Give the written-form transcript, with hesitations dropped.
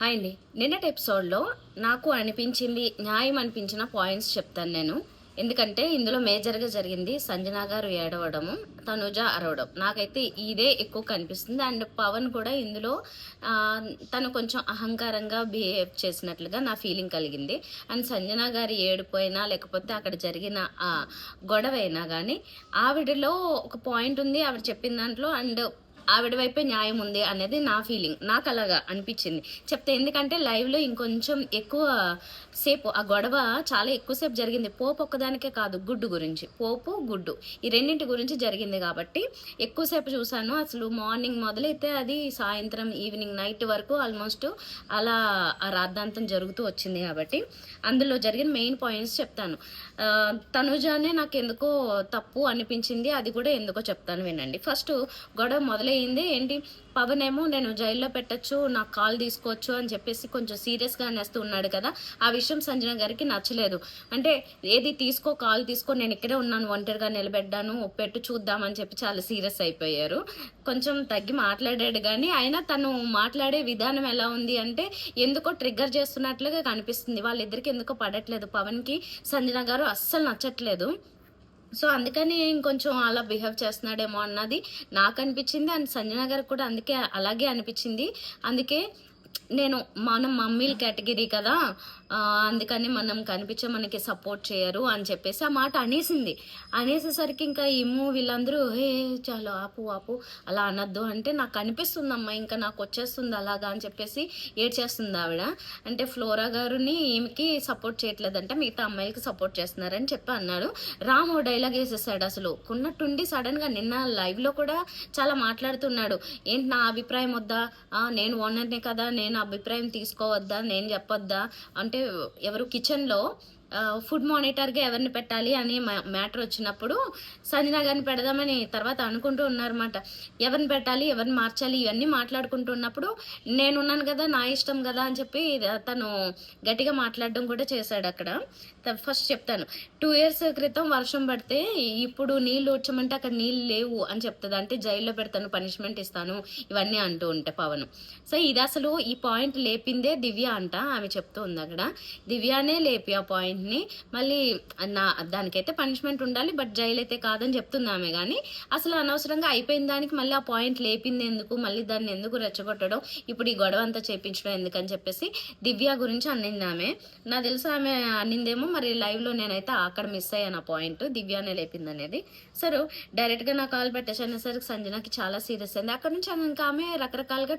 Hi అండి. నిన్నటి ఎపిసోడ్‌లో నాకు న్యాయం అనిపించిన పాయింట్స్ చెప్తాను నేను. ఎందుకంటే ఇందులో మేజర్‌గా జరిగింది సంజన గారు ఏడవడము, తనుజ అరవడం. నాకైతే ఇదే ఎక్కువ కనిపిస్తుంది. అండ్ పవన్ కూడా ఇందులో తను కొంచెం అహంకారంగా బిహేవ్ చేసినట్లుగా నా ఫీలింగ్ కలిగింది. అండ్ సంజన గారి ఏడిపోయినా లేకపోతే అక్కడ జరిగిన గొడవ అయినా కానీ ఆవిడలో ఒక పాయింట్ ఉంది. ఆవిడ చెప్పిన దాంట్లో అండ్ ఆవిడ వైపే న్యాయం ఉంది అనేది నా ఫీలింగ్. నాకు అలాగా అనిపించింది చెప్తే. ఎందుకంటే లైవ్లో ఇంకొంచెం ఎక్కువ సేపు ఆ గొడవ చాలా ఎక్కువసేపు జరిగింది. పోపు ఒక్కదానికే కాదు, గుడ్డు గురించి, పోపు గుడ్డు ఈ రెండింటి గురించి జరిగింది కాబట్టి ఎక్కువసేపు చూశాను. అసలు మార్నింగ్ మొదలైతే అది సాయంత్రం ఈవినింగ్ నైట్ వరకు ఆల్మోస్ట్ అలా ఆ రాద్ధాంతం జరుగుతూ వచ్చింది. కాబట్టి అందులో జరిగిన మెయిన్ పాయింట్స్ చెప్తాను. తనుజానే నాకు ఎందుకో తప్పు అనిపించింది, అది కూడా ఎందుకో చెప్తాను వినండి. ఫస్ట్ గొడవ మొదలయ్యింది ఏంటి, పవన్ ఏమో నేను జైల్లో పెట్టచ్చు, నాకు కాల్ తీసుకోవచ్చు అని చెప్పేసి కొంచెం సీరియస్గా అనేస్తూ ఉన్నాడు కదా. ఆ విషయం సంజన గారికి నచ్చలేదు. అంటే ఏది తీసుకో, కాల్ తీసుకో, నేను ఇక్కడే ఉన్నాను, ఒంటరిగా నిలబెడ్డాను, పెట్టు చూద్దామని చెప్పి చాలా సీరియస్ అయిపోయారు. కొంచెం తగ్గి మాట్లాడాడు కానీ అయినా తను మాట్లాడే విధానం ఎలా ఉంది అంటే ఎందుకో ట్రిగ్గర్ చేస్తున్నట్లుగా కనిపిస్తుంది. వాళ్ళిద్దరికి ఎందుకో పడట్లేదు. పవన్కి సంజన గారు అస్సలు నచ్చట్లేదు. సో అందుకని ఇంకొంచెం అలా బిహేవ్ చేస్తున్నాడేమో అన్నది నాకు అనిపించింది. అండ్ సంజన గారికి కూడా అందుకే అలాగే అనిపించింది. అందుకే నేను మనం మమ్మీల కేటగిరీ కదా, అందుకని మనం కనిపించే మనకి సపోర్ట్ చేయరు అని చెప్పేసి ఆ మాట అనేసింది. అనేసేసరికి ఇంకా వీళ్ళందరూ చాలు ఆపు ఆపు అలా అనొద్దు అంటే నాకు అనిపిస్తుందమ్మా, ఇంకా నాకు వచ్చేస్తుంది అలాగా అని చెప్పేసి ఏడ్చేస్తుంది ఆవిడ. అంటే ఫ్లోరా గారుని ఈమెకి సపోర్ట్ చేయట్లేదంటే మిగతా అమ్మాయిలకి సపోర్ట్ చేస్తున్నారని చెప్పి అన్నాడు. రాము డైలాగ్ వేసేసాడు. అసలు కొన్నట్టుండి సడన్గా నిన్న లైవ్లో కూడా చాలా మాట్లాడుతున్నాడు. ఏంటి నా అభిప్రాయం వద్దా, నేను ఓనర్నే కదా, నేను అభిప్రాయం తీసుకోవద్దా, నేను చెప్పొద్దా అంటే ఎవరు కిచెన్లో ఫుడ్ మానిటర్గా ఎవరిని పెట్టాలి అని మ్యాటర్ వచ్చినప్పుడు సంజన గారిని పెడదామని తర్వాత అనుకుంటూ ఉన్నారన్నమాట. ఎవరిని పెట్టాలి, ఎవరిని మార్చాలి ఇవన్నీ మాట్లాడుకుంటూ ఉన్నప్పుడు నేనున్నాను కదా, నా ఇష్టం కదా అని చెప్పి తను గట్టిగా మాట్లాడడం కూడా చేశాడు అక్కడ. ఫస్ట్ చెప్తాను, 2 years క్రితం వర్షం పడితే ఇప్పుడు నీళ్ళు వచ్చమంటే అక్కడ నీళ్ళు లేవు అని చెప్తుంది. అంటే జైల్లో పెడతాను, పనిష్మెంట్ ఇస్తాను, ఇవన్నీ అంటూ ఉంటే పవన్. సో ఇది అసలు ఈ పాయింట్ లేపిందే దివ్య అంట. ఆమె చెప్తూ ఉంది అక్కడ, దివ్యానే లేపి ఆ పాయింట్ ని మళ్ళీ దానికైతే పనిష్మెంట్ ఉండాలి, బట్ జైలు అయితే కాదని చెప్తుంది ఆమె. కానీ అసలు అనవసరంగా అయిపోయిన దానికి మళ్ళీ ఆ పాయింట్ లేపింది ఎందుకు, మళ్ళీ దాన్ని ఎందుకు రెచ్చగొట్టడం, ఇప్పుడు ఈ గొడవ అంతా చేపించడం ఎందుకని చెప్పేసి దివ్య గురించి అన్నింది ఆమె. నాకు తెలుసు ఆమె అన్నిందేమో, మరి లైవ్లో నేనైతే అక్కడ మిస్ అయ్యాను ఆ పాయింట్, దివ్యానే లేపింది అనేది. సరే డైరెక్ట్గా నా కాల్ పెట్టేసరికి సంజనకి చాలా సీరియస్ అయింది. అక్కడ నుంచి ఇంకా ఆమె రకరకాలుగా